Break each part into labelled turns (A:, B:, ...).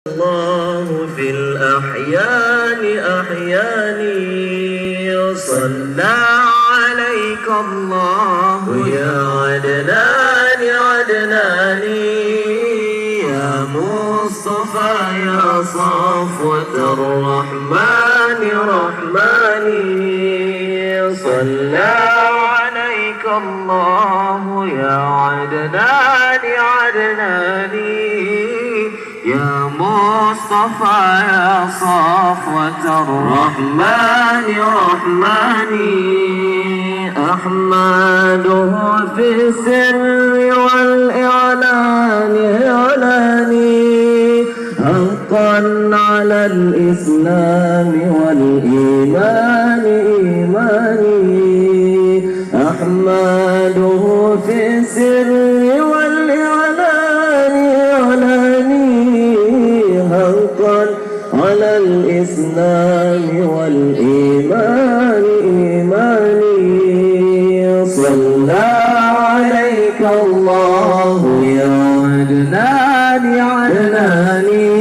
A: الله في الأحيان أحياني صلى عليك الله يا عدنان عدناني يا مصطفى يا صفوة الرحمن رحماني صلى عليك الله يا عدنان عدناني يا مصطفى يا صفوة الرحمن رحماني أحمده في السر والإعلان إعلاني حقا على الإسلام والإيمان إيماني أحمده في السر والإعلان إعلاني حقا على الإسلام والإيمان إيماني صلى عليك الله يا عدنان عدناني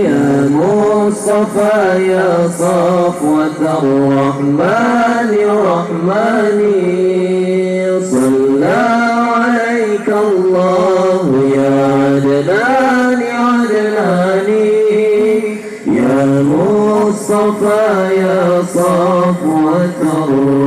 A: يا مصطفى يا صفوة الرحمن رحماني صلى عليك الله يا عدنان عدناني يا مصطفى يا صفوة الرحمن